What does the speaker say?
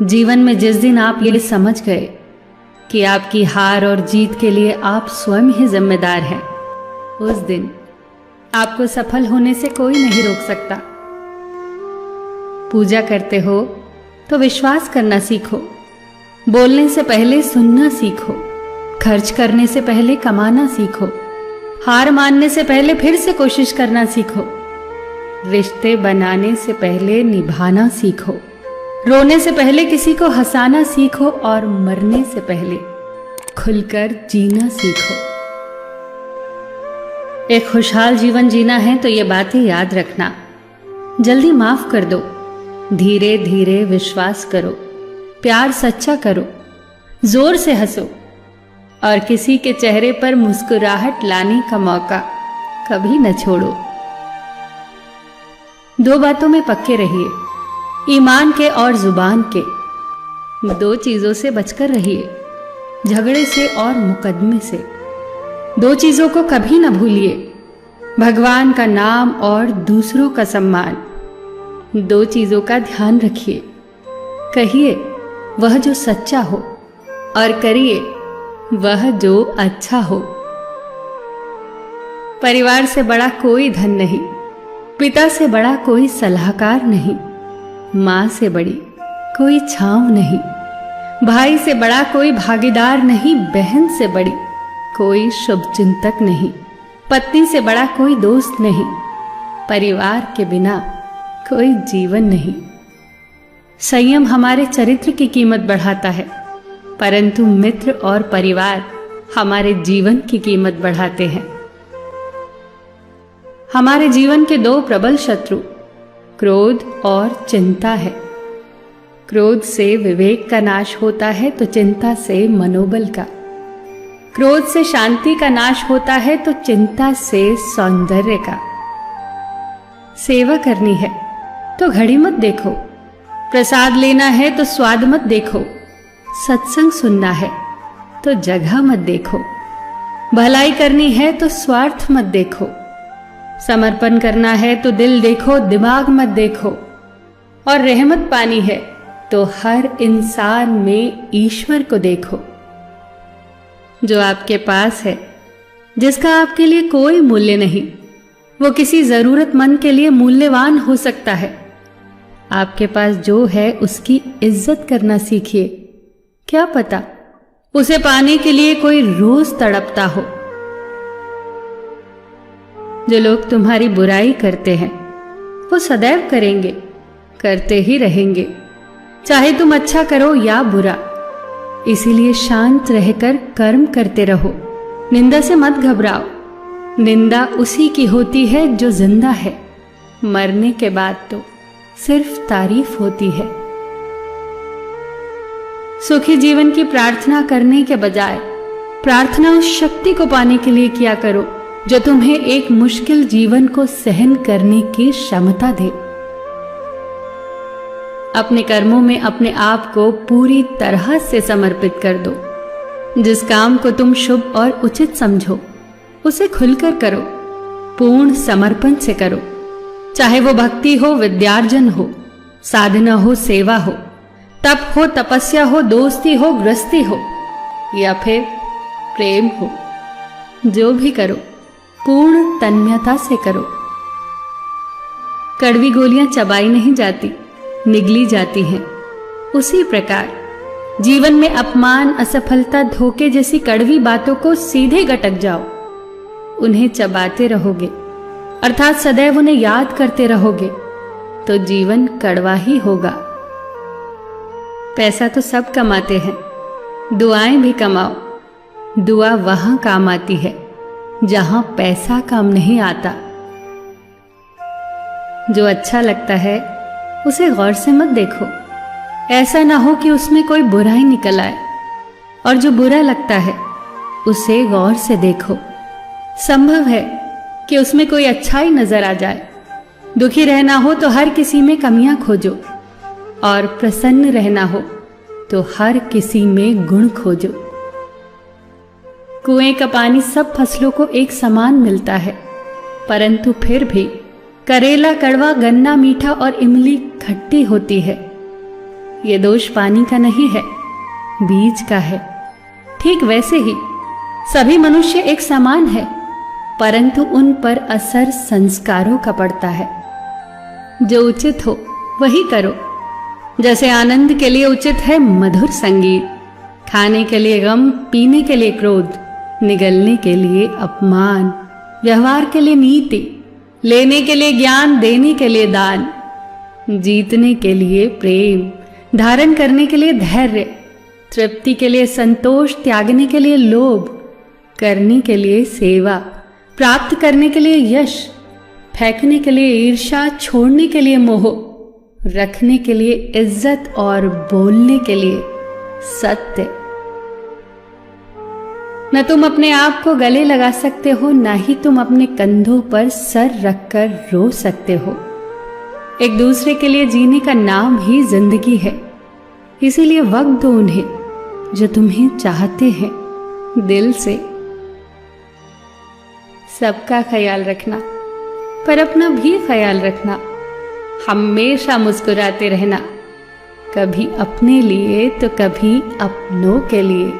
जीवन में जिस दिन आप ये समझ गए कि आपकी हार और जीत के लिए आप स्वयं ही जिम्मेदार हैं, उस दिन आपको सफल होने से कोई नहीं रोक सकता। पूजा करते हो तो विश्वास करना सीखो, बोलने से पहले सुनना सीखो, खर्च करने से पहले कमाना सीखो, हार मानने से पहले फिर से कोशिश करना सीखो, रिश्ते बनाने से पहले निभाना सीखो, रोने से पहले किसी को हंसाना सीखो और मरने से पहले खुलकर जीना सीखो। एक खुशहाल जीवन जीना है तो ये बातें याद रखना। जल्दी माफ कर दो, धीरे धीरे विश्वास करो, प्यार सच्चा करो, जोर से हंसो और किसी के चेहरे पर मुस्कुराहट लाने का मौका कभी न छोड़ो। दो बातों में पक्के रहिए, ईमान के और जुबान के। दो चीजों से बचकर रहिए, झगड़े से और मुकदमे से। दो चीजों को कभी न भूलिए, भगवान का नाम और दूसरों का सम्मान। दो चीजों का ध्यान रखिए, कहिए वह जो सच्चा हो और करिए वह जो अच्छा हो। परिवार से बड़ा कोई धन नहीं, पिता से बड़ा कोई सलाहकार नहीं, मां से बड़ी कोई छांव नहीं, भाई से बड़ा कोई भागीदार नहीं, बहन से बड़ी कोई शुभचिंतक नहीं, पत्नी से बड़ा कोई दोस्त नहीं, परिवार के बिना कोई जीवन नहीं। संयम हमारे चरित्र की कीमत बढ़ाता है, परंतु मित्र और परिवार हमारे जीवन की कीमत बढ़ाते हैं। हमारे जीवन के दो प्रबल शत्रु क्रोध और चिंता है। क्रोध से विवेक का नाश होता है तो चिंता से मनोबल का। क्रोध से शांति का नाश होता है तो चिंता से सौंदर्य का। सेवा करनी है तो घड़ी मत देखो, प्रसाद लेना है तो स्वाद मत देखो, सत्संग सुनना है तो जगह मत देखो, भलाई करनी है तो स्वार्थ मत देखो, समर्पण करना है तो दिल देखो, दिमाग मत देखो, और रहमत पानी है तो हर इंसान में ईश्वर को देखो। जो आपके पास है, जिसका आपके लिए कोई मूल्य नहीं, वो किसी जरूरतमंद के लिए मूल्यवान हो सकता है। आपके पास जो है उसकी इज्जत करना सीखिए, क्या पता उसे पाने के लिए कोई रोज तड़पता हो। जो लोग तुम्हारी बुराई करते हैं वो सदैव करेंगे, करते ही रहेंगे, चाहे तुम अच्छा करो या बुरा। इसीलिए शांत रहकर कर्म करते रहो, निंदा से मत घबराओ। निंदा उसी की होती है जो जिंदा है, मरने के बाद तो सिर्फ तारीफ होती है। सुखी जीवन की प्रार्थना करने के बजाय प्रार्थना उस शक्ति को पाने के लिए किया करो जो तुम्हें एक मुश्किल जीवन को सहन करने की क्षमता दे। अपने कर्मों में अपने आप को पूरी तरह से समर्पित कर दो। जिस काम को तुम शुभ और उचित समझो उसे खुलकर करो, पूर्ण समर्पण से करो। चाहे वो भक्ति हो, विद्यार्जन हो, साधना हो, सेवा हो, तप हो, तपस्या हो, दोस्ती हो, गृहस्थी हो या फिर प्रेम हो, जो भी करो पूर्ण तन्मयता से करो। कड़वी गोलियां चबाई नहीं जाती, निगली जाती हैं। उसी प्रकार जीवन में अपमान, असफलता, धोखे जैसी कड़वी बातों को सीधे गटक जाओ। उन्हें चबाते रहोगे, अर्थात सदैव उन्हें याद करते रहोगे, तो जीवन कड़वा ही होगा। पैसा तो सब कमाते हैं, दुआएं भी कमाओ। दुआ वहां काम आती है जहां पैसा काम नहीं आता। जो अच्छा लगता है उसे गौर से मत देखो, ऐसा ना हो कि उसमें कोई बुराई निकल आए, और जो बुरा लगता है उसे गौर से देखो। संभव है कि उसमें कोई अच्छाई नजर आ जाए। दुखी रहना हो तो हर किसी में कमियां खोजो, और प्रसन्न रहना हो तो हर किसी में गुण खोजो। कुएं का पानी सब फसलों को एक समान मिलता है, परंतु फिर भी करेला कड़वा, गन्ना मीठा और इमली खट्टी होती है। ये दोष पानी का नहीं है, बीज का है। ठीक वैसे ही सभी मनुष्य एक समान है, परंतु उन पर असर संस्कारों का पड़ता है। जो उचित हो वही करो। जैसे आनंद के लिए उचित है मधुर संगीत, खाने के लिए गम, पीने के लिए क्रोध, निगलने के लिए अपमान, व्यवहार के लिए नीति, लेने के लिए ज्ञान, देने के लिए दान, जीतने के लिए प्रेम, धारण करने के लिए धैर्य, तृप्ति के लिए संतोष, त्यागने के लिए लोभ, करने के लिए सेवा, प्राप्त करने के लिए यश, फेंकने के लिए ईर्ष्या, छोड़ने के लिए मोह, रखने के लिए इज्जत और बोलने के लिए सत्य। न तुम अपने आप को गले लगा सकते हो, ना ही तुम अपने कंधों पर सर रखकर रो सकते हो। एक दूसरे के लिए जीने का नाम ही जिंदगी है। इसीलिए वक्त दो उन्हें जो तुम्हें चाहते हैं दिल से। सबका ख्याल रखना, पर अपना भी ख्याल रखना। हमेशा मुस्कुराते रहना, कभी अपने लिए तो कभी अपनों के लिए।